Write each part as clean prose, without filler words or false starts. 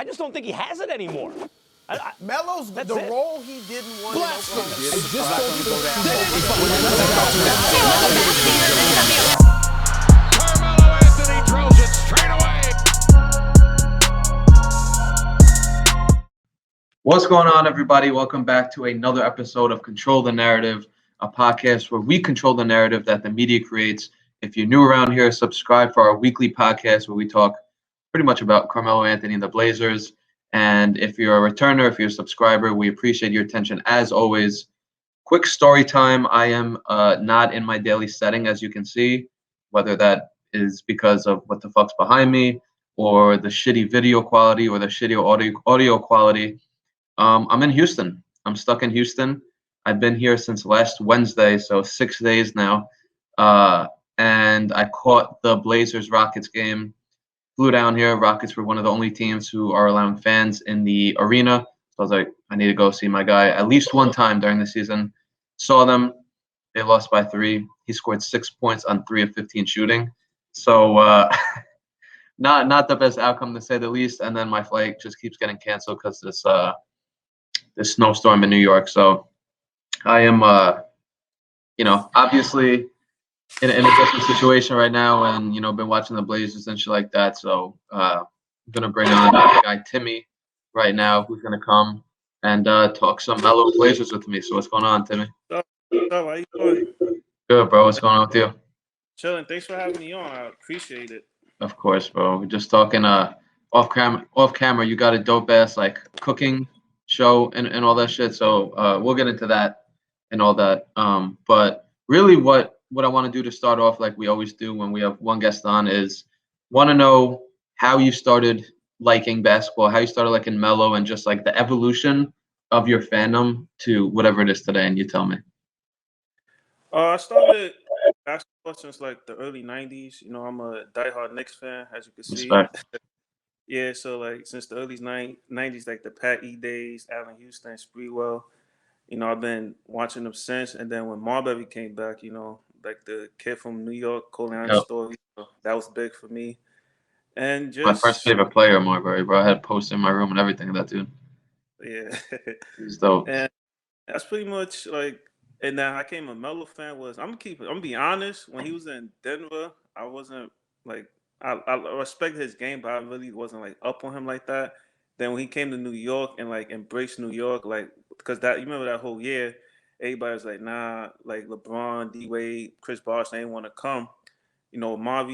I just don't think he has it anymore. Melo's the role he didn't want in Oklahoma City. Carmelo Anthony throws it straight away. What's going on, everybody? Welcome back to another episode of Control the Narrative, a podcast where we control the narrative that the media creates. If you're new around here, subscribe for our weekly podcast where we talk pretty much about Carmelo Anthony and the Blazers. And if you're a returner, if you're a subscriber, we appreciate your attention as always. Quick story time. I am not in my daily setting, as you can see, whether that is because of what the fuck's behind me or the shitty video quality or the shitty audio quality. I'm in Houston. I'm stuck in Houston. I've been here since last Wednesday, so 6 days now. And I caught the Blazers-Rockets game. Flew down here. Rockets were one of the only teams who are allowing fans in the arena. So I was like, I need to go see my guy at least one time during the season. Saw them. They lost by 3. He scored 6 points on 3 of 15 shooting. So not the best outcome, to say the least. And then my flight just keeps getting canceled because this snowstorm in New York. So I am, obviously in a different situation right now, and been watching the Blazers and shit like that. So I'm gonna bring on the guy Timmy right now, who's gonna come and talk some Melo Blazers with me. So what's going on, Timmy? How you doing? Good, bro. What's going on with you? Chilling. Thanks for having me on. I appreciate it. Of course, bro. We're just talking off camera. You got a dope ass cooking show and all that shit. So we'll get into that and all that. But really what I want to do to start off, like we always do when we have one guest on, is want to know how you started liking basketball, how you started liking Melo, and just the evolution of your fandom to whatever it is today. And you tell me. I started basketball since the early 90s. I'm a diehard Knicks fan, as you can see. Respect. Yeah, so since the early 90s, the Pat E days, Allen Houston, Spreewell, I've been watching them since. And then when Marbury came back, the kid from New York, Cole Allen story, that was big for me. And just my first favorite player, Marbury, bro. I had a poster in my room and everything of that dude. Yeah. He's dope. And that's pretty much and then I became a Melo fan. I'm gonna be honest, when he was in Denver, I wasn't I respect his game, but I really wasn't up on him like that. Then when he came to New York and embraced New York, because you remember that whole year, everybody was nah, LeBron, D Wade, Chris Bosh, they didn't want to come. Mark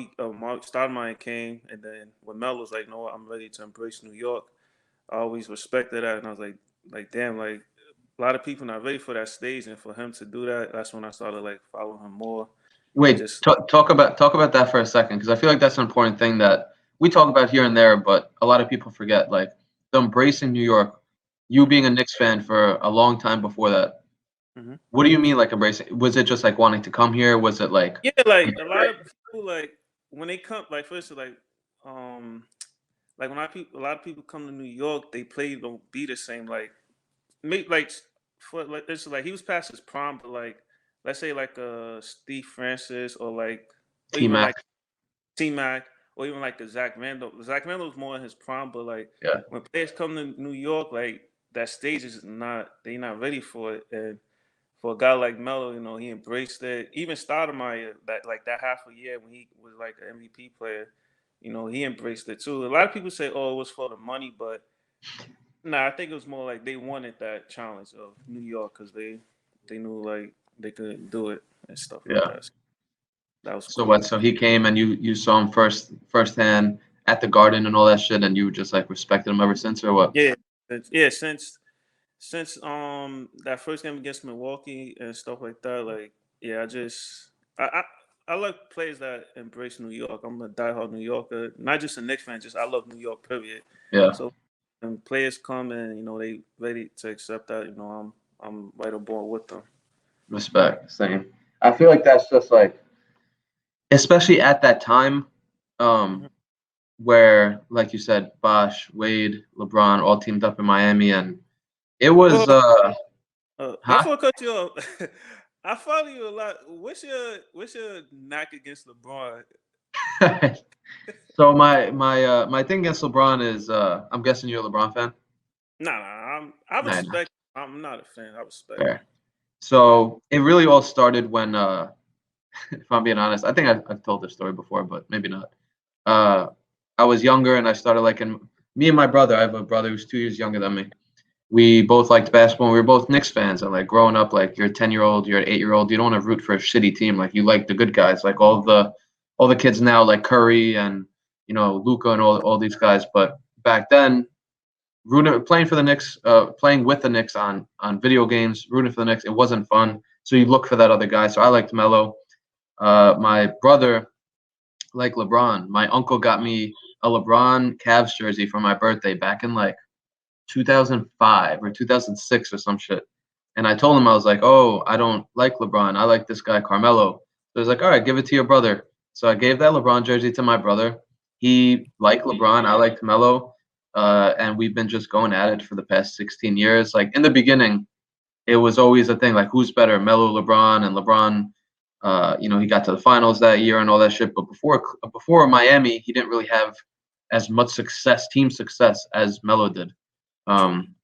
Stoudemire came, and then when Melo was no, I'm ready to embrace New York. I always respected that, and I was damn, a lot of people not ready for that stage, and for him to do that, that's when I started following him more. Wait, talk about that for a second, because I feel like that's an important thing that we talk about here and there, but a lot of people forget. The embracing New York, you being a Knicks fan for a long time before that. Mm-hmm. What do you mean embracing? Was it just wanting to come here? Was it yeah, a lot of people when they come first when a lot of people come to New York, they play don't be the same it's he was past his prime, but let's say Steve Francis or T-Mac. T-Mac, or even the Zach Randolph. Zach Randolph was more in his prime, but when players come to New York, that stage is they're not ready for it. And for a guy like Melo, he embraced it. Even Stoudemire, that half a year when he was an MVP player, he embraced it too. A lot of people say, oh, it was for the money, but nah, I think it was more they wanted that challenge of New York because they knew they could do it and stuff like that. So that was so cool. what? So he came and you saw him firsthand at the Garden and all that shit, and you just respected him ever since, or what? Yeah. Since that first game against Milwaukee and stuff like that, I like players that embrace New York. I'm a diehard New Yorker, not just a Knicks fan. I love New York, period. Yeah. So when players come and they ready to accept that, I'm right on board with them. Respect, same. I feel like that's just especially at that time, where you said, Bosh, Wade, LeBron all teamed up in Miami, and it was before I cut you off, I follow you a lot. What's your knack against LeBron? So my thing against LeBron is I'm guessing you're a LeBron fan. I respect. I'm not a fan. I respect. Fair. So it really all started when, if I'm being honest, I think I've told this story before, but maybe not. I was younger and I started liking me and my brother. I have a brother who's 2 years younger than me. We both liked basketball. And we were both Knicks fans, and like growing up, like you're a 10-year-old, you're an 8-year-old. You don't want to root for a shitty team. Like you like the good guys, like all the kids now, like Curry and Luka and all these guys. But back then, playing for the Knicks, playing with the Knicks on video games, rooting for the Knicks, it wasn't fun. So you look for that other guy. So I liked Melo. My brother liked LeBron. My uncle got me a LeBron Cavs jersey for my birthday back in like 2005 or 2006 or some shit. And I told him, I was like, oh, I don't like LeBron. I like this guy, Carmelo. So I was like, all right, give it to your brother. So I gave that LeBron jersey to my brother. He liked LeBron. I liked Melo. And we've been just going at it for the past 16 years. Like in the beginning, it was always a thing, like who's better, Melo, LeBron, and LeBron. He got to the finals that year and all that shit. But before Miami, he didn't really have as much team success as Melo did.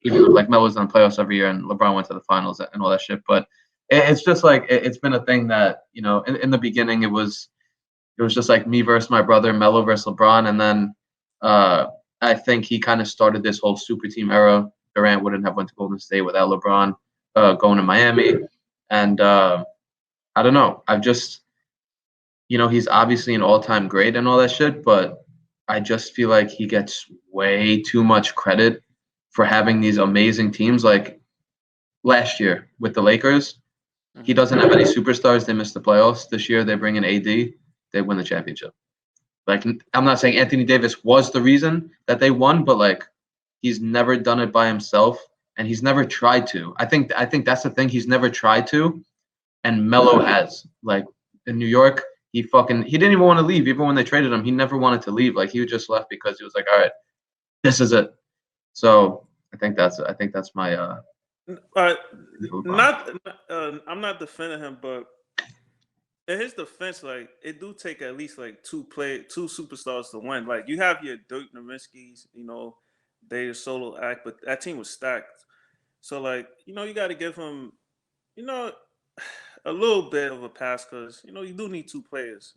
Even like Melo's done playoffs every year, and LeBron went to the finals and all that shit. But it's just like it's been a thing that in the beginning it was just like me versus my brother, Melo versus LeBron, and then I think he kind of started this whole super team era. Durant wouldn't have went to Golden State without LeBron going to Miami, and I don't know. I've just he's obviously an all-time great and all that shit, but I just feel like he gets way too much credit for having these amazing teams. Like last year with the Lakers, he doesn't have any superstars. They missed the playoffs. This year they bring in AD, they win the championship. Like I'm not saying Anthony Davis was the reason that they won, but like he's never done it by himself, and he's never tried to. I think that's the thing. He's never tried to, and Melo has. Like in New York, he didn't even want to leave. Even when they traded him, he never wanted to leave. Like he just left because he was like, all right, this is it. So I think that's my I'm not defending him, but in his defense, like it do take at least like two superstars to win. Like you have your Dirk Nowitzki's, they solo act, but that team was stacked. So like you got to give him, a little bit of a pass because you do need two players.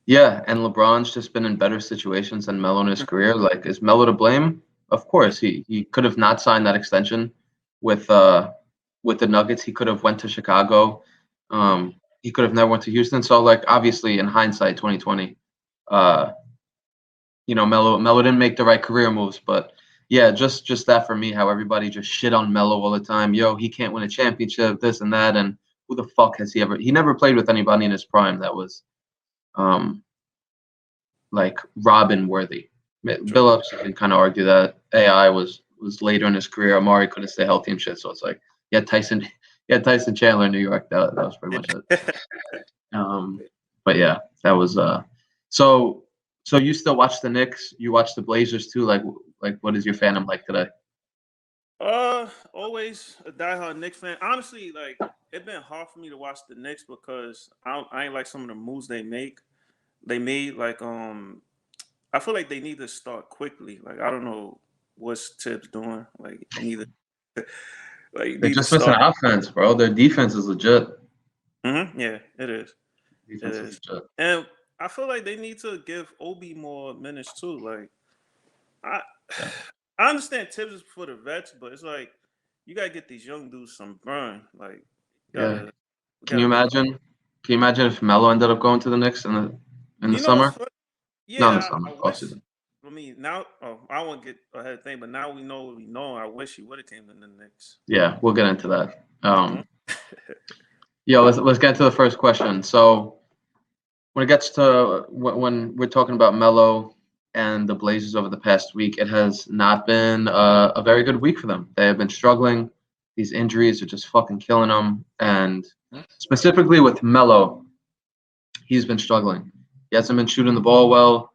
Yeah, and LeBron's just been in better situations than Melo in his career. Like, is Melo to blame? Of course, he could have not signed that extension with the Nuggets. He could have went to Chicago. He could have never went to Houston. So, like, obviously, in hindsight, 2020, Melo didn't make the right career moves. But yeah, just that for me, how everybody just shit on Melo all the time. Yo, he can't win a championship, this and that, and who the fuck has he ever? He never played with anybody in his prime that was like Robin worthy. Billups, you can kind of argue that AI was later in his career. Amari couldn't stay healthy and shit. So it's like, Tyson Chandler in New York. That was pretty much it. But yeah, that was so you still watch the Knicks? You watch the Blazers too? Like what is your fandom like today? Always a diehard Knicks fan. Honestly, like it's been hard for me to watch the Knicks because I ain't like some of the moves they made. Like I feel like they need to start quickly. Like I don't know what's Tibbs doing. Like neither. Like They're just missing offense, bro. Their defense is legit. Yeah, it is. Defense is legit. And I feel like they need to give Obi more minutes too. Like I understand Tibbs is for the vets, but it's like you gotta get these young dudes some burn. Like Can you imagine? Can you imagine if Melo ended up going to the Knicks in the summer? Yeah, not in the summer. Offseason. I mean, now I won't get ahead of thing, but now we know what we know. I wish he would have came in the Knicks. Yeah, we'll get into that. Let's get to the first question. So when it gets to when we're talking about Melo and the Blazers over the past week, it has not been a very good week for them. They have been struggling. These injuries are just fucking killing them. And specifically with Melo, he's been struggling. He hasn't been shooting the ball well.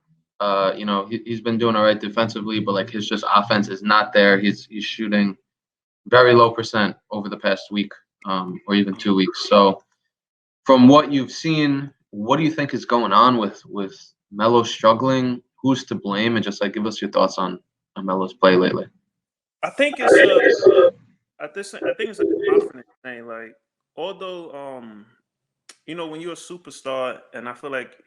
He's been doing all right defensively, but like his just offense is not there. He's shooting very low percent over the past week, or even 2 weeks. So from what you've seen what do you think is going on with Melo struggling? Who's to blame? And just like give us your thoughts on Melo's play lately. I think it's I think it's a confidence thing. Like, although when you're a superstar, and I feel like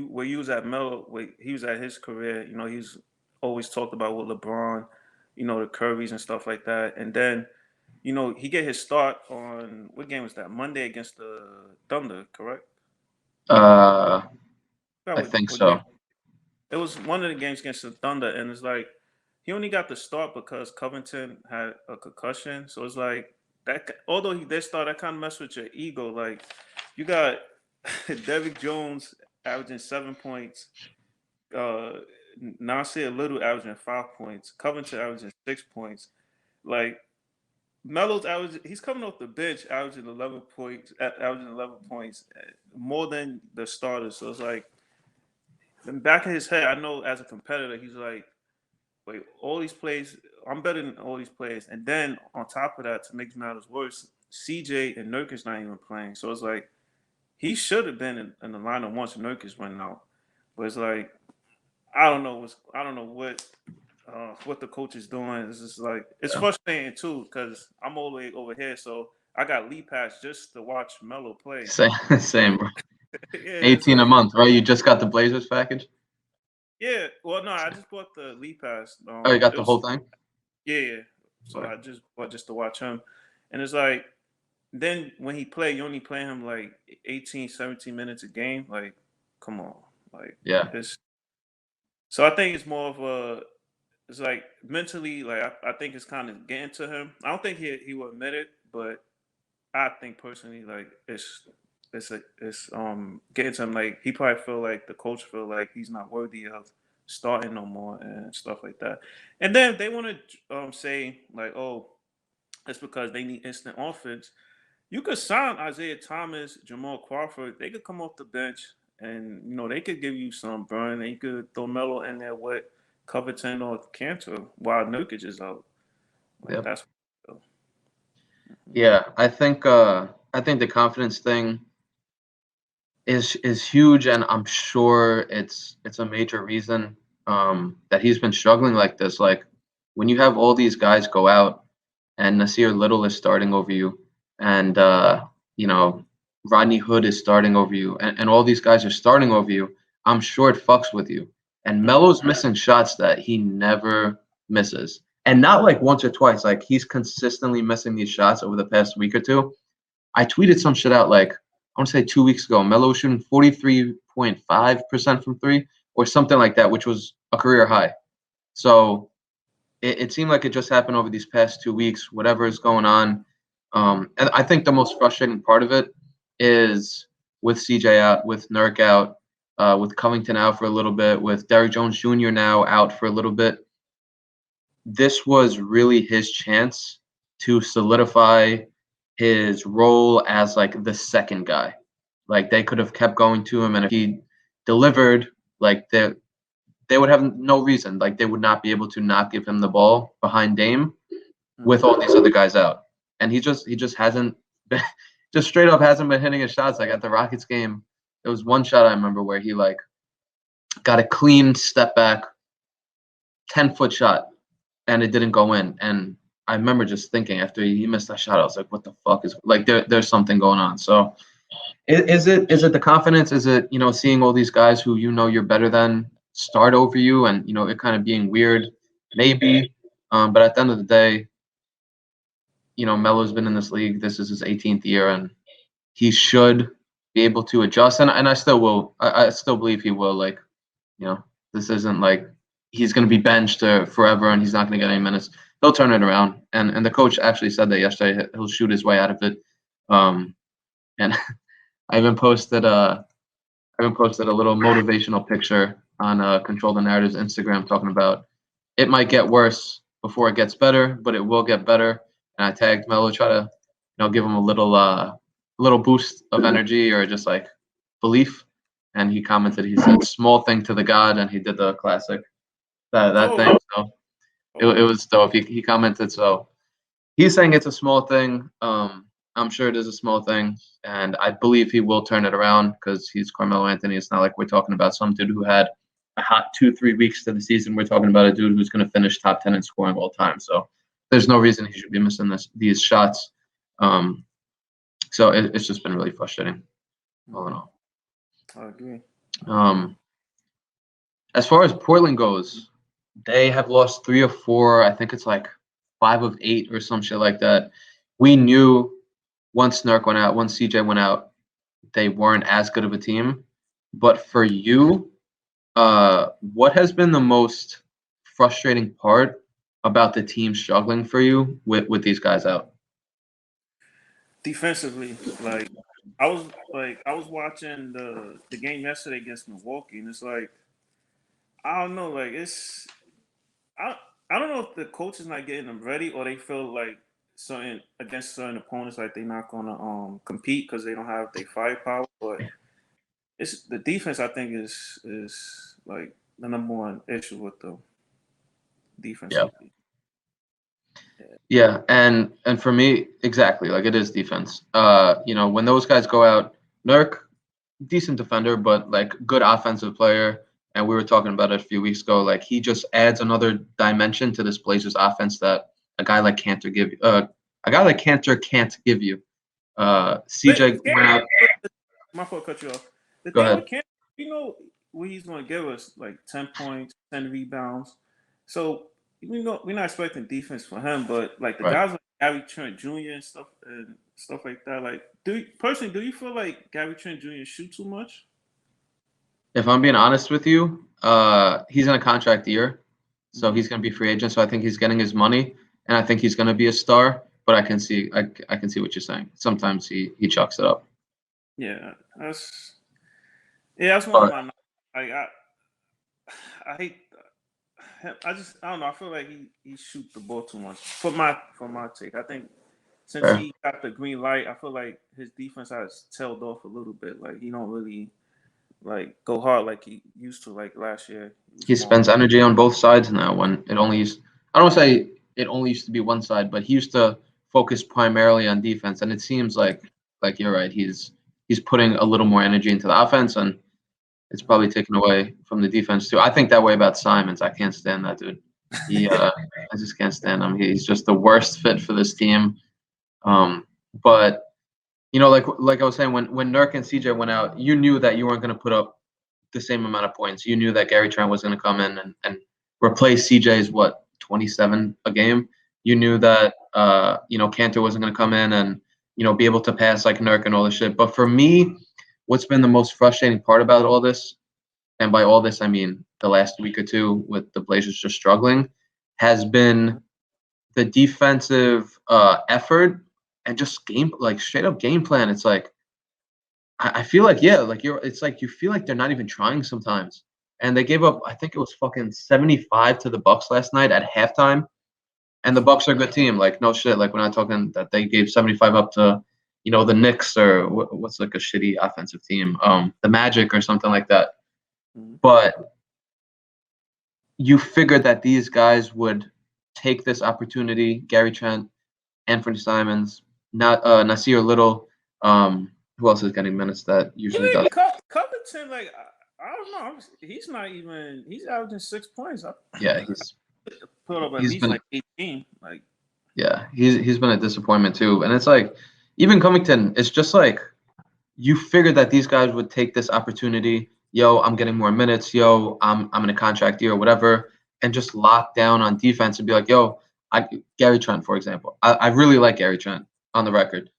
where you was at Melo, where he was at his career, he's always talked about with LeBron, the Currys and stuff like that. And then, he get his start on what game was that? Monday against the Thunder, correct? I think so. It was one of the games against the Thunder, and it's like he only got the start because Covington had a concussion. So it's like that. Although he did start, that kind of messed with your ego. Like, you got Derrick Jones averaging 7 points, Nasir Little averaging 5 points, Covington averaging 6 points. Like, Melo's average, he's coming off the bench averaging 11 points, more than the starters. So it's like, in the back of his head, I know as a competitor, he's like, wait, all these plays, I'm better than all these players. And then on top of that, to make matters worse, CJ and Nurk is not even playing. So it's like, he should have been in the lineup once Nurkic went out, but it's like I don't know what the coach is doing. It's just like it's frustrating too because I'm all the way over here, so I got League Pass just to watch Melo play. Same, bro. Yeah, 18 a month, right? You just got the Blazers package? Yeah, well, no, I just bought the League Pass. You got the whole thing? Yeah. So I just bought just to watch him, and it's like. Then when he played, you only play him like 18, 17 minutes a game. Like, come on. Like, yeah. So I think it's more of it's like mentally, like I think it's kind of getting to him. I don't think he will admit it, but I think personally, like it's getting to him. Like, he probably feel like the coach feel like he's not worthy of starting no more and stuff like that. And then they want to say like, oh, it's because they need instant offense. You could sign Isaiah Thomas, Jamal Crawford. They could come off the bench, and they could give you some burn. And you could throw Melo in there with Covington or Cantor while Nurkic is out. Like, that's. Yeah, I think the confidence thing is huge, and I'm sure it's a major reason that he's been struggling like this. Like, when you have all these guys go out, and Nasir Little is starting over you. And, Rodney Hood is starting over you. And all these guys are starting over you. I'm sure it fucks with you. And Melo's missing shots that he never misses. And not like once or twice. Like, he's consistently missing these shots over the past week or two. I tweeted some shit out like, I want to say 2 weeks ago. Melo was shooting 43.5% from three or something like that, which was a career high. So it seemed like it just happened over these past 2 weeks, whatever is going on. And I think the most frustrating part of it is with CJ out, with Nurk out, with Covington out for a little bit, with Derrick Jones Jr. now out for a little bit. This was really his chance to solidify his role as like the second guy. Like, they could have kept going to him, and if he delivered, like they would have no reason. Like, they would not be able to not give him the ball behind Dame with all these other guys out. And he just hasn't been, just straight up hasn't been hitting his shots. Like, at the Rockets game, there was one shot I remember where he like got a clean step back, 10-foot shot, and it didn't go in. And I remember just thinking after he missed that shot, I was like, what the fuck is like there's something going on. So is it the confidence? Is it, seeing all these guys who you're better than start over you and it kind of being weird? Maybe. But at the end of the day, Melo's been in this league. This is his 18th year, and he should be able to adjust. And I still will. I still believe he will. Like, this isn't like he's going to be benched forever and he's not going to get any minutes. He'll turn it around. And the coach actually said that yesterday. He'll shoot his way out of it. And I even posted a little motivational picture on Control the Narrative's Instagram talking about it might get worse before it gets better, but it will get better. And I tagged Melo, try to, give him a little boost of energy or just like belief. And he commented, he said, "Small thing to the God," and he did the classic that thing. So it was dope. He commented, so he's saying it's a small thing. I'm sure it is a small thing, and I believe he will turn it around because he's Carmelo Anthony. It's not like we're talking about some dude who had a hot 2-3 weeks to the season. We're talking about a dude who's going to finish top 10 in scoring all time. So there's no reason he should be missing these shots. So it's just been really frustrating, all in all. I agree. As far as Portland goes, they have lost 3 or 4. I think it's like 5 of 8 or some shit like that. We knew once Nurk went out, once CJ went out, they weren't as good of a team. But for you, what has been the most frustrating part about the team struggling for you with these guys out? Defensively, I was watching the game yesterday against Milwaukee, and it's like I don't know, I don't know if the coach is not getting them ready or they feel like against certain opponents like they're not gonna compete because they don't have their firepower. But it's the defense I think is like the number one issue with the defense. Yeah, and for me, exactly, like it is defense. When those guys go out, Nurk, decent defender, but like good offensive player. And we were talking about it a few weeks ago. Like he just adds another dimension to this Blazers offense that a guy like Cantor can't give you. CJ went out. My fault, cut you off. The Go thing ahead. with Cantor, what he's going to give us, like 10 points, 10 rebounds. So we're not expecting defense for him, but like the guys like Gary Trent Jr. and stuff like that. Like, do you feel like Gary Trent Jr. shoot too much? If I'm being honest with you, he's in a contract year, so he's going to be free agent. So I think he's getting his money, and I think he's going to be a star. But I can see what you're saying. Sometimes he chucks it up. Yeah, that's one of my. Like I hate. I don't know. I feel like he shoots the ball too much. For my take, I think since he got the green light, I feel like his defense has tailed off a little bit. Like he don't really like go hard like he used to like last year. He spends energy on both sides now. When it only used, I don't want to say it only used to be one side, but he used to focus primarily on defense. And it seems like you're right. He's putting a little more energy into the offense, and it's probably taken away from the defense too. I think that way about Simons. I can't stand that dude. I just can't stand him. He's just the worst fit for this team. But like I was saying, when Nurk and CJ went out, you knew that you weren't going to put up the same amount of points. You knew that Gary Trent was going to come in and replace CJ's 27 a game. You knew that Cantor wasn't going to come in and be able to pass like Nurk and all this shit. But for me, what's been the most frustrating part about all this, and by all this I mean the last week or two with the Blazers just struggling, has been the defensive effort and just straight up game plan. It's like I feel like it's like you feel like they're not even trying sometimes. And they gave up, I think it was fucking 75 to the Bucks last night at halftime. And the Bucks are a good team. Like no shit. Like we're not talking that they gave 75 up to the Knicks or what's like a shitty offensive team, the Magic or something like that. But you figured that these guys would take this opportunity. Gary Trent, Anthony Simons, Nasir Little. Who else is getting minutes that usually does? Covington, like I don't know. He's not even. He's averaging 6 points. Yeah, he's put up at least like 18. Like yeah, he's been a disappointment too. And it's like even Covington, it's just like you figured that these guys would take this opportunity. Yo, I'm getting more minutes. Yo, I'm in a contract year or whatever, and just lock down on defense and be like, yo, Gary Trent, for example. I really like Gary Trent on the record.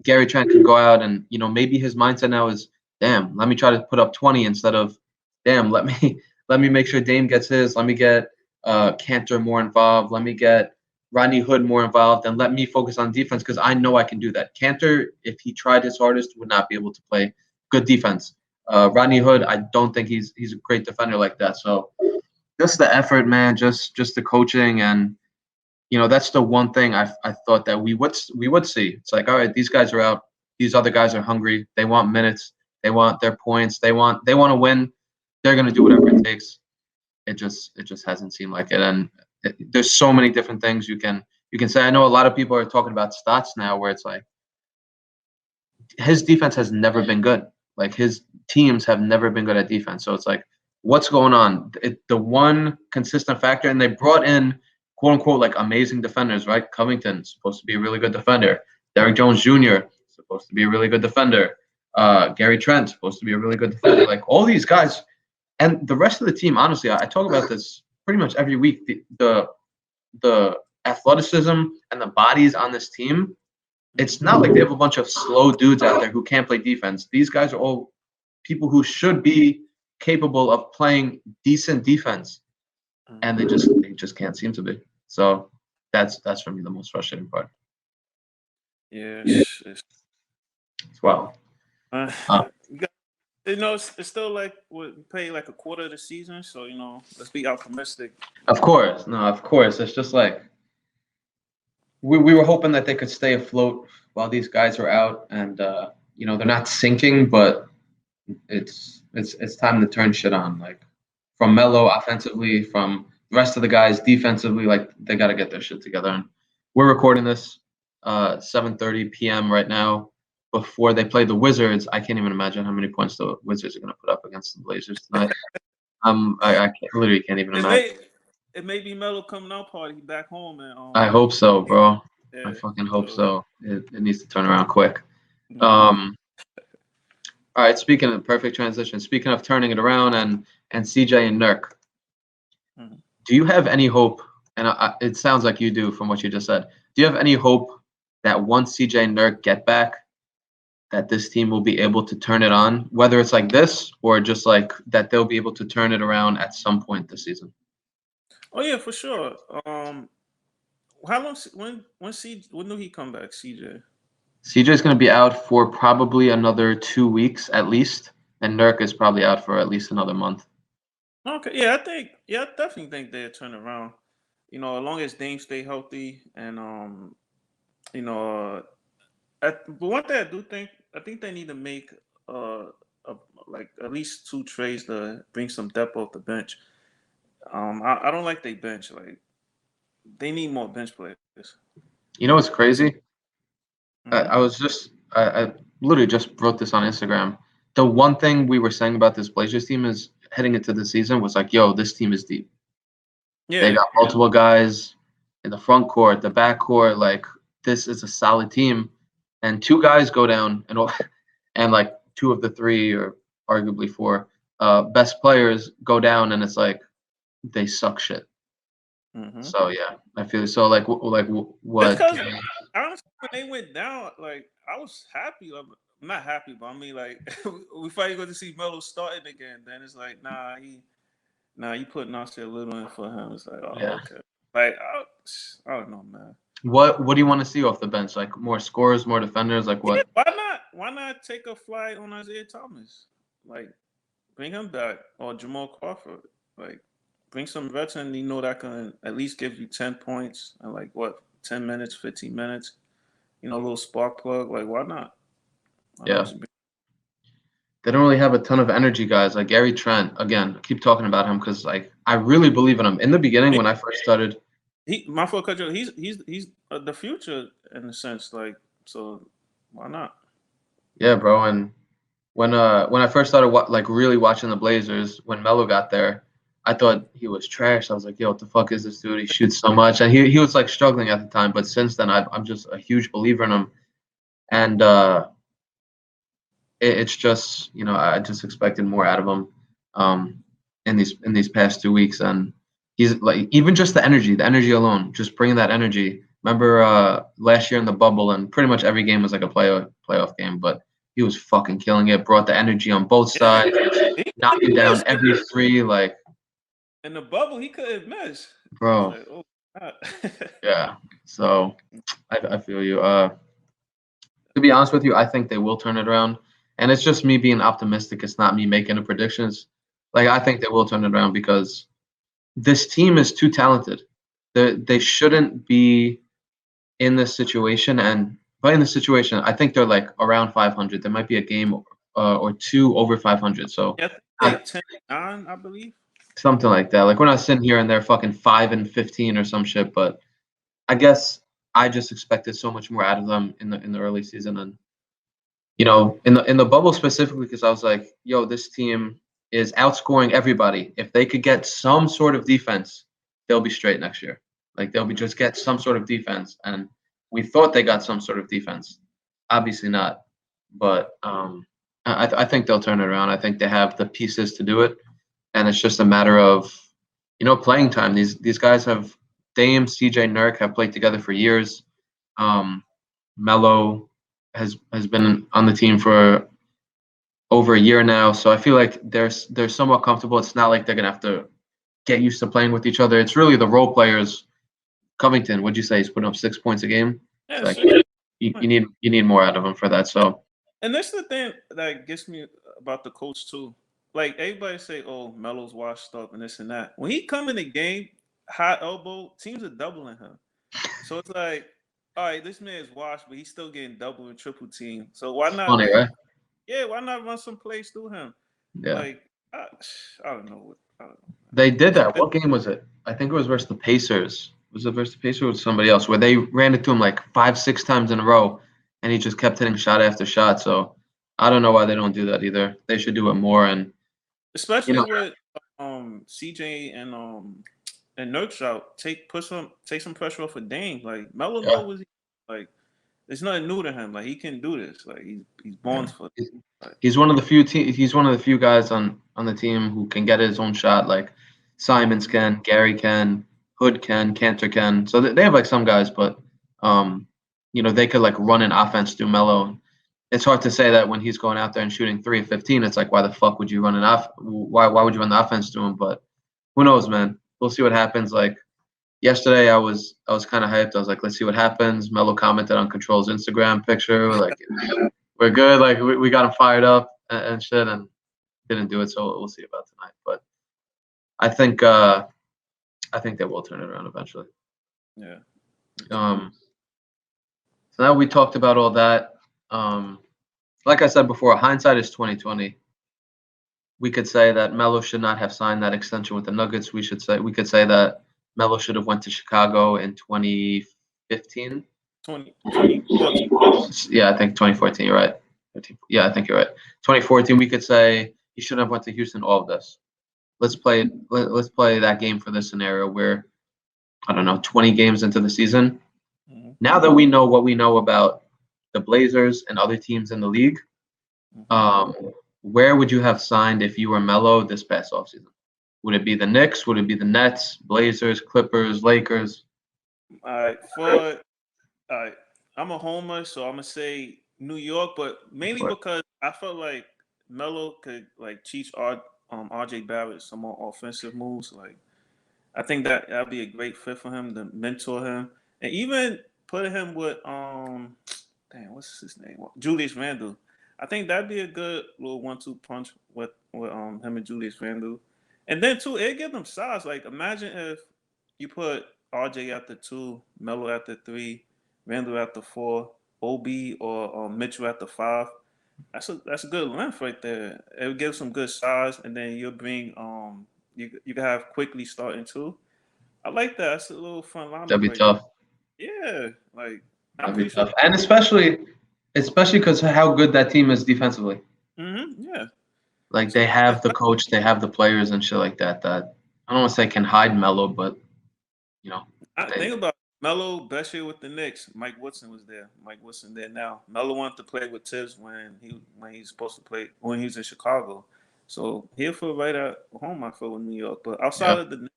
Gary Trent can go out and maybe his mindset now is, damn, let me try to put up 20 instead of, damn, let me make sure Dame gets his. Let me get Cantor more involved. Let me get Rodney Hood more involved, and let me focus on defense because I know I can do that. Cantor, if he tried his hardest, would not be able to play good defense. Rodney Hood, I don't think he's a great defender like that. So just the effort, man, just the coaching, and that's the one thing I thought that we would see. It's like, all right, these guys are out. These other guys are hungry. They want minutes. They want their points. They want to win. They're gonna do whatever it takes. It just hasn't seemed like it. And there's so many different things you can say. I know a lot of people are talking about stats now, where it's like his defense has never been good. Like his teams have never been good at defense. So it's like, what's going on? The one consistent factor, and they brought in quote unquote like amazing defenders, right? Covington's supposed to be a really good defender. Derrick Jones Jr. supposed to be a really good defender. Gary Trent supposed to be a really good defender. Like all these guys, and the rest of the team. Honestly, I talk about this pretty much every week. The athleticism and the bodies on this team. It's not like they have a bunch of slow dudes out there who can't play defense. These guys are all people who should be capable of playing decent defense, and they just can't seem to be. So that's for me the most frustrating part. Yeah. It's well. It's still like we pay like a quarter of the season, so let's be optimistic. Of course, it's just like we were hoping that they could stay afloat while these guys are out, and they're not sinking, but it's time to turn shit on. Like from Melo offensively, from the rest of the guys defensively, like they got to get their shit together. And we're recording this 7:30 p.m. right now before they play the Wizards. I can't even imagine how many points the Wizards are going to put up against the Blazers tonight. I literally can't even imagine. It may be Melo coming out party back home, and I hope so, bro. Yeah, I fucking hope so. It needs to turn around quick. Mm-hmm. All right. Speaking of perfect transition, speaking of turning it around and CJ and Nurk, do you have any hope? And it sounds like you do from what you just said. Do you have any hope that once CJ and Nurk get back, that this team will be able to turn it on, whether it's like this or just like that they'll be able to turn it around at some point this season? Oh yeah, for sure. How long? When do he come back, CJ? CJ is going to be out for probably another 2 weeks at least, and Nurk is probably out for at least another month. Okay, yeah, I definitely think they'll turn around. As long as Dame stay healthy, and but one thing I think they need to make like at least 2 trades to bring some depth off the bench. I don't like they bench. Like they need more bench players. You know what's crazy? I literally just wrote this on Instagram. The one thing we were saying about this Blazers team is heading into the season was like, yo, this team is deep. Yeah, they got multiple guys in the front court, the back court. Like this is a solid team, and 2 guys go down, and like 2 of the 3 or arguably 4 best players go down, and it's like they suck shit. So yeah, I feel so like what? Honestly, when they went down, like I was happy. I'm not happy, but I mean, like we finally got to see Melo starting again. Then it's like, you put Nasir Little in for him. It's like, okay. Like I don't know, man. What do you want to see off the bench? Like more scorers, more defenders? Like what? Yeah, why not take a flight on Isaiah Thomas? Like bring him back, or Jamal Crawford. Like bring some veteran that can at least give you 10 points and like 10 minutes, 15 minutes. A little spark plug. Like why not? Yeah. They don't really have a ton of energy guys. Like Gary Trent, again, I keep talking about him because like I really believe in him. In the beginning, when I first started, he's the future in a sense. Like so, why not? Yeah, bro. And when I first started really watching the Blazers, when Melo got there, I thought he was trash. I was like, yo, what the fuck is this dude? He shoots so much, and he was like struggling at the time. But since then, I'm just a huge believer in him, and it's just I just expected more out of him in these past 2 weeks, and he's like even just the energy alone, just bringing that energy. Remember last year in the bubble, and pretty much every game was like a playoff game, but he was fucking killing it. Brought the energy on both sides, knocking down every 3 like. In the bubble, he couldn't miss. Bro. Like, oh, God. Yeah. So I feel you. To be honest with you, I think they will turn it around. And it's just me being optimistic. It's not me making the predictions. Like I think they will turn it around because this team is too talented. They shouldn't be in this situation. And by in this situation, I think they're like around 500. There might be a game or 2 over 500. So yeah, 10-9, I believe. Something like that. Like we're not sitting here and they're fucking 5-15 or some shit, but I guess I just expected so much more out of them in the early season, and in the bubble specifically, because I was like, yo, this team is outscoring everybody. If they could get some sort of defense, they'll be straight next year. Like they'll be just get some sort of defense, and we thought they got some sort of defense. Obviously not, but I think they'll turn it around. I think they have the pieces to do it, and it's just a matter of playing time. These guys have Dame, CJ, Nurk have played together for years. Melo has been on the team for over a year now, so I feel like they're somewhat comfortable. It's not like they're gonna have to get used to playing with each other. It's really the role players. Covington, what'd you say? He's putting up 6 points a game. Yeah, like sure. you need more out of him for that. So, and that's the thing that gets me about the coach too. Like everybody say, "Oh, Melo's washed up and this and that." When he come in the game, high elbow, teams are doubling him. So it's like, all right, this man is washed, but he's still getting double and triple team. So why not? funny, right? Yeah, why not run some plays through him? Yeah. Like I don't know. They did that. What game was it? I think it was versus the Pacers. Was it versus the Pacers or somebody else? Where they ran it to him like 5-6 times in a row, and he just kept hitting shot after shot. So I don't know why they don't do that either. They should do it more. And especially with CJ and Nurk out, take some pressure off of Dame. Like Melo knows like it's nothing new to him. Like he can do this. Like he's born for it. He's one of the few he's one of the few guys on the team who can get his own shot. Like Simons can, Gary can, Hood can, Cantor can. So they have like some guys, but they could like run an offense through Melo. It's hard to say that when he's going out there and shooting 3 of 15. It's like, why the fuck would you run an off? Why would you run the offense through him? But who knows, man? We'll see what happens. Like yesterday, I was kind of hyped. I was like, let's see what happens. Melo commented on Control's Instagram picture, like we're good. Like we got him fired up and shit, and didn't do it. So we'll see about tonight. But I think they will turn it around eventually. Yeah. So now we talked about all that. Like I said before, hindsight is 20/20. We could say that Melo should not have signed that extension with the Nuggets. We could say that Melo should have went to Chicago in 2015. 2014. Yeah, I think 2014. You're right. Yeah, I think you're right. 2014. We could say he shouldn't have went to Houston. All of this. Let's play that game for this scenario where, I don't know, 20 games into the season. Mm-hmm. Now that we know what we know about the Blazers and other teams in the league, where would you have signed if you were Melo this past offseason? Would it be the Knicks? Would it be the Nets, Blazers, Clippers, Lakers? I'm a homer, so I'm gonna say New York, but mainly because I felt like Melo could like teach RJ Barrett some more offensive moves. Like I think that'd be a great fit for him to mentor him, and even put him with what's his name? Julius Randle. I think that'd be a good little 1-2 punch with him and Julius Randle. And then too, it give them size. Like imagine if you put RJ at the 2, Melo at the 3, Randle at the 4, OB or Mitchell at the 5. That's a good length right there. It would give some good size, and then you'll bring you can have quickly starting too. I like that. That's a little fun lineup. That'd be tough. Yeah, like that'd be tough, and especially because how good that team is defensively. Mm-hmm. Yeah. Like they have the coach, they have the players and shit like that. That I don't want to say can hide Melo, but I think about Melo best year with the Knicks. Mike Woodson was there. Mike Woodson there now. Melo wanted to play with Tibbs when he's supposed to play when he was in Chicago. So he'll feel right at home. I feel with New York, but outside of the Knicks,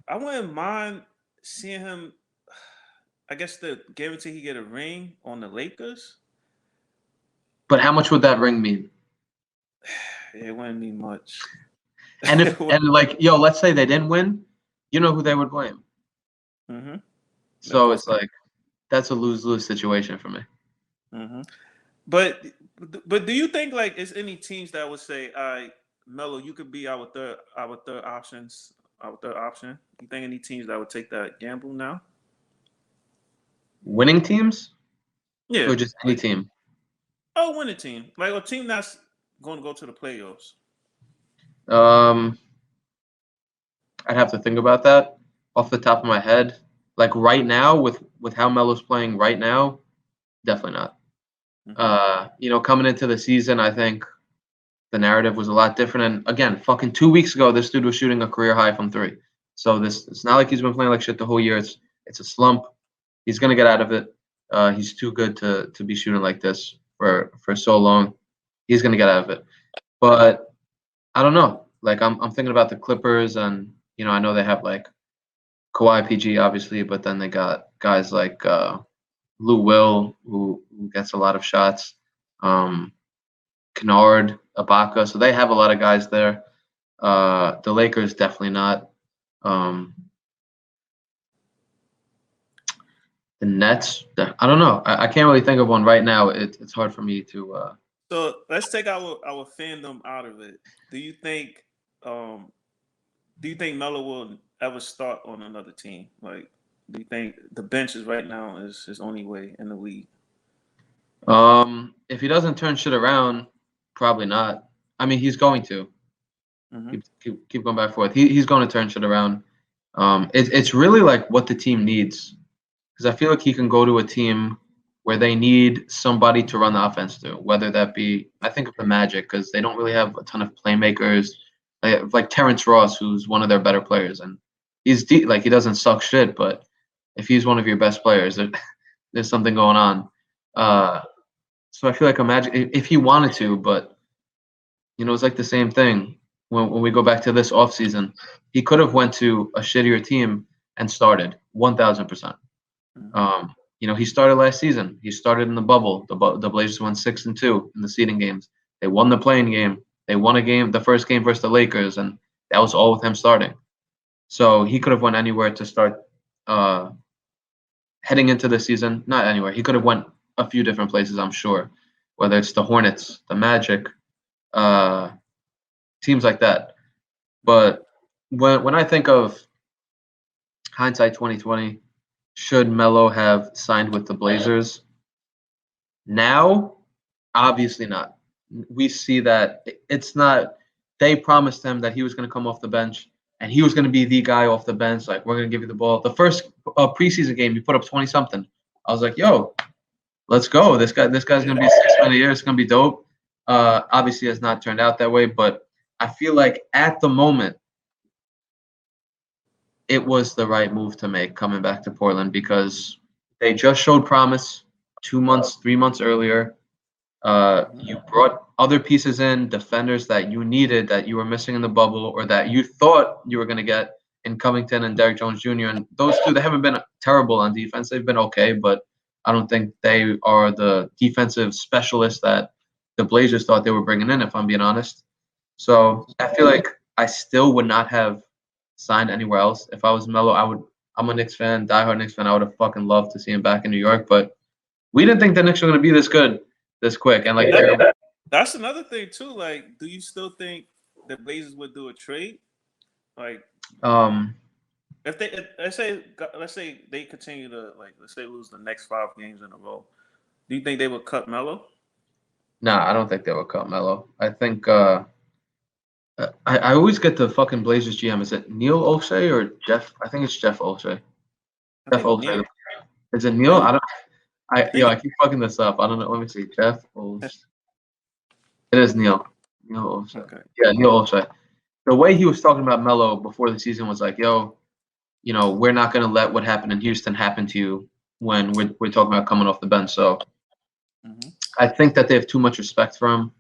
I wouldn't mind seeing him. I guess the guarantee he get a ring on the Lakers. But how much would that ring mean? It wouldn't mean much. And let's say they didn't win, you know who they would blame. Mm-hmm. So it's like that's a lose-lose situation for me. Mm-hmm. But do you think like is any teams that would say, "All right, Melo, you could be our third option"? You think any teams that would take that gamble now? Winning teams? Yeah. Or just any team? Oh, winning team. Like a team that's going to go to the playoffs. I'd have to think about that off the top of my head. Like right now, with how Melo's playing right now, definitely not. Coming into the season, I think the narrative was a lot different. And again, fucking 2 weeks ago, this dude was shooting a career high from three. So it's not like he's been playing like shit the whole year. It's a slump. He's gonna get out of it. He's too good to be shooting like this for so long. He's gonna get out of it. But I don't know. Like I'm thinking about the Clippers, and I know they have like Kawhi, PG, obviously, but then they got guys like Lou Will, who gets a lot of shots. Kennard, Ibaka, so they have a lot of guys there. The Lakers definitely not. The Nets, I don't know. I can't really think of one right now. It's hard for me to. So let's take our fandom out of it. Do you think Melo will ever start on another team? Like, do you think the bench is right now is his only way in the league? If he doesn't turn shit around, probably not. I mean, he's going to. Keep going back and forth. He's going to turn shit around. It's really like what the team needs, because I feel like he can go to a team where they need somebody to run the offense to, whether that be, I think of the Magic, because they don't really have a ton of playmakers, like Terrence Ross, who's one of their better players, and he's like he doesn't suck shit, but if he's one of your best players, there's something going on. So I feel like a Magic, if he wanted to, but it's like the same thing when we go back to this offseason, he could have went to a shittier team and started 1,000%. He started last season. He started in the bubble. The Blazers won 6-2 in the seeding games. They won the play-in game. They won a game, the first game versus the Lakers, and that was all with him starting. So he could have went anywhere to start heading into the season. Not anywhere. He could have went a few different places, I'm sure, whether it's the Hornets, the Magic, teams like that. But when I think of hindsight 2020, should Melo have signed with the Blazers? Now, obviously not. We see that it's not. They promised him that he was going to come off the bench and he was going to be the guy off the bench. Like, we're going to give you the ball. The first preseason game, he put up 20-something. I was like, yo, let's go. This guy's going to be 6 man a year. It's going to be dope. Obviously, it's not turned out that way, but I feel like at the moment, it was the right move to make coming back to Portland, because they just showed promise 2 months, 3 months earlier. You brought other pieces in, defenders that you needed, that you were missing in the bubble, or that you thought you were going to get in Covington and Derrick Jones Jr. And those two, they haven't been terrible on defense. They've been okay, but I don't think they are the defensive specialists that the Blazers thought they were bringing in, if I'm being honest. So I feel like I still would not have signed anywhere else. If I was Melo, I'm a Knicks fan, diehard Knicks fan. I would have fucking loved to see him back in New York, but we didn't think the Knicks were going to be this good, this quick. And that's another thing too. Like, do you still think the Blazers would do a trade? Like, if let's say they continue to, like, let's say lose the next 5 games in a row, do you think they would cut Melo? Nah, I don't think they would cut Melo. I think I always get the fucking Blazers GM. Is it Neil Olshey or Jeff? I think it's Jeff Olshey. Jeff Olshey. Is it Neil? I keep fucking this up. I don't know. Let me see. Jeff Olshey. It is Neil. Neil Olshey. Okay. Yeah, Neil Olshey. The way he was talking about Melo before the season was like, yo, we're not going to let what happened in Houston happen to you when we're talking about coming off the bench. So I think that they have too much respect for him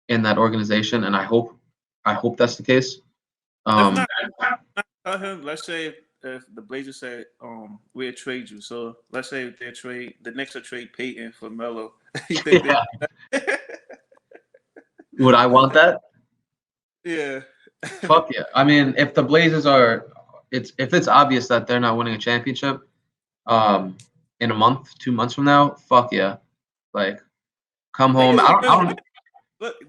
in that organization, and I hope that's the case. If not him, let's say if the Blazers say we'll trade you. So let's say the Knicks will trade Peyton for Melo. Would I want that? Yeah. Fuck yeah. I mean, if the Blazers if it's obvious that they're not winning a championship in a month, 2 months from now, fuck yeah. Like, come home. I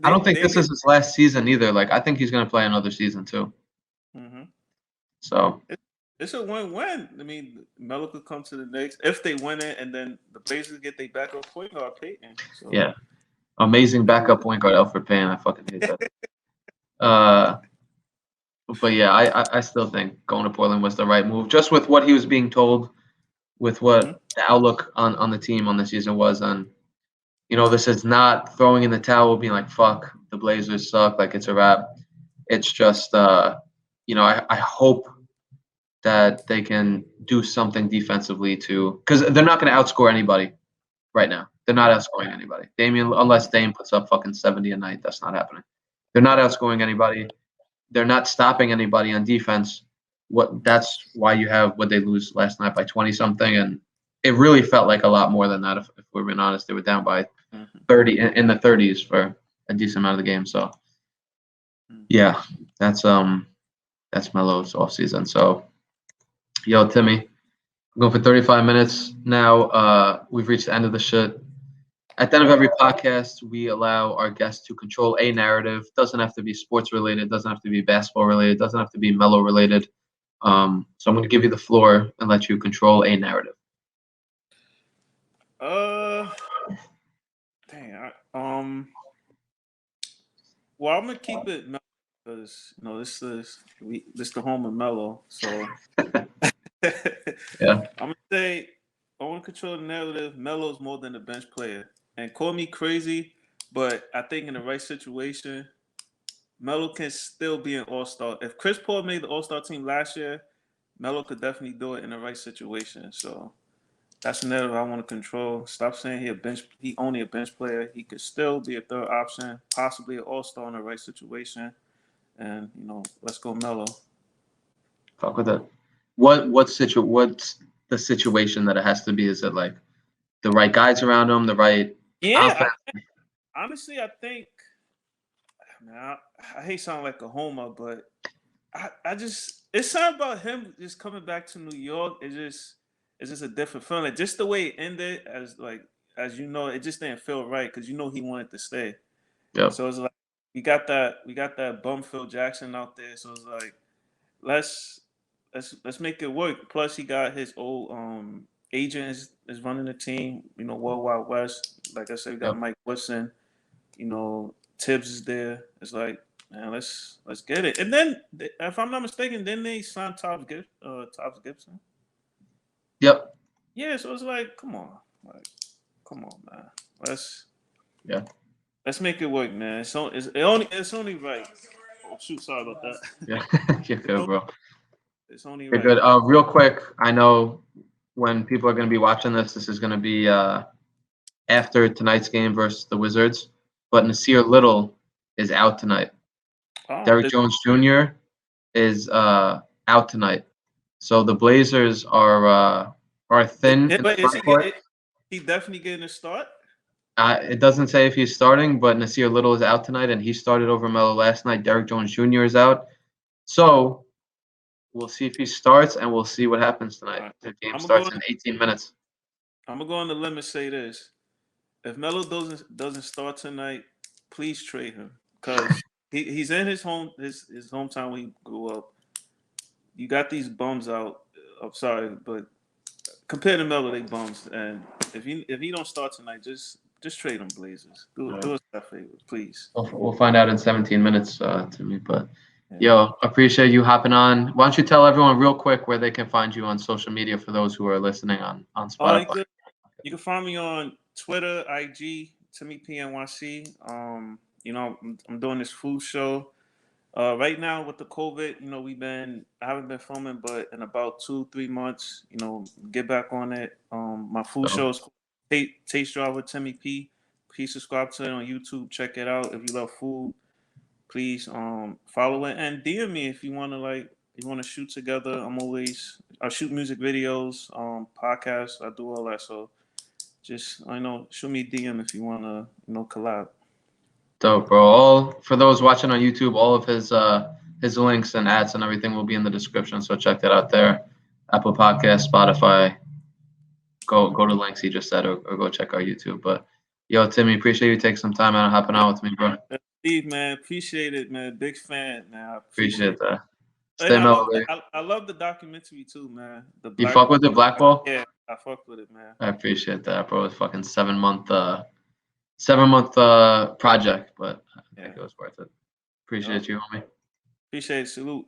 don't think this is his last season either. Like, I think he's going to play another season too. So it's a win-win. I mean, Melo could come to the Knicks if they win it, and then the Blazers get their backup point guard Peyton. So. Yeah, amazing backup point guard Elfrid Payton. I fucking hate that. But yeah, I still think going to Portland was the right move, just with what he was being told, with what the outlook on the team on the season was, and This is not throwing in the towel, being like, fuck, the Blazers suck, like it's a wrap. It's just, I hope that they can do something defensively because they're not going to outscore anybody right now. They're not outscoring anybody. Unless Dame puts up fucking 70 a night, that's not happening. They're not outscoring anybody. They're not stopping anybody on defense. That's why you have what they lose last night by 20-something, and it really felt like a lot more than that. If we're being honest, they were down by 30 in the 30s for a decent amount of the game. So, yeah, that's Melo's offseason. So, yo, Timmy, I'm going for 35 minutes now. We've reached the end of the shit. At the end of every podcast, we allow our guests to control a narrative. Doesn't have to be sports related. Doesn't have to be basketball related. Doesn't have to be Melo related. So I'm going to give you the floor and let you control a narrative. Well, I'm gonna keep it because this the home of Melo. So Yeah. I'm gonna say I want to control the narrative. Melo's more than a bench player, and call me crazy, but I think in the right situation, Melo can still be an all-star. If Chris Paul made the all-star team last year, Melo could definitely do it in the right situation. So that's the narrative I want to control. Stop saying he only a bench player. He could still be a third option, possibly an all-star in the right situation. And let's go Melo. Fuck with it. What's the situation that it has to be? Is it like the right guys around him, the right offense? Honestly, I think. Man, I hate sounding like a homer, but I just it's something about him just coming back to New York. It's just a different feeling. Like, just the way it ended, as it just didn't feel right because he wanted to stay. Yeah. So it's like we got that bum Phil Jackson out there. So it's like let's make it work. Plus he got his old agent is running the team. World Wide West. Like I said, we got Mike Woodson. Tibbs is there. It's like, man, let's get it. And then, if I'm not mistaken, then they signed Tobbs Gibson. Yep. Yeah, so it's like, come on, man. Let's make it work, man. It's only right. Oh shoot, sorry about that. Yeah, you're good, bro. It's only you're right. Good. Real quick, I know when people are going to be watching this is going to be after tonight's game versus the Wizards. But Nasir Little is out tonight. Derrick Jones Jr. is out tonight. So the Blazers are thin. Is he definitely getting a start? It doesn't say if he's starting, but Nasir Little is out tonight, and he started over Melo last night. Derrick Jones Jr. is out. So we'll see if he starts, and we'll see what happens tonight. Right. The game starts in 18 minutes. I'm going to go on the limb and say this. If Melo doesn't start tonight, please trade him because he's in his hometown where he grew up. You got these bums out. I'm sorry, but compared to Melo, they bums. And if he don't start tonight, just trade him, Blazers. Do us that favor, please. We'll find out in 17 minutes, Timmy. But yo, appreciate you hopping on. Why don't you tell everyone real quick where they can find you on social media for those who are listening on Spotify? You can find me on Twitter, IG, Timmy PNYC. I'm doing this food show. Right now with the COVID, I haven't been filming, but in about 2-3 months, get back on it. My food show is Taste Drive with Timmy P. Please subscribe to it on YouTube. Check it out. If you love food, please follow it and DM me if you want to shoot together. I shoot music videos, podcasts. I do all that. So just shoot me a DM if you want to collab. Dope, bro. For those watching on YouTube, all of his links and ads and everything will be in the description. So check that out there. Apple Podcasts, Spotify. Go to links he just said, or go check our YouTube. But yo, Timmy, appreciate you taking some time out and hopping on with me, bro. Steve, man, appreciate it, man. Big fan, man. I appreciate that. Stay I love the documentary too, man. You fuck with the Black Ball? Yeah, I fuck with it, man. I appreciate that, bro. It's fucking 7-month project, but I think it was worth it. Appreciate you, homie. Appreciate it. Salute.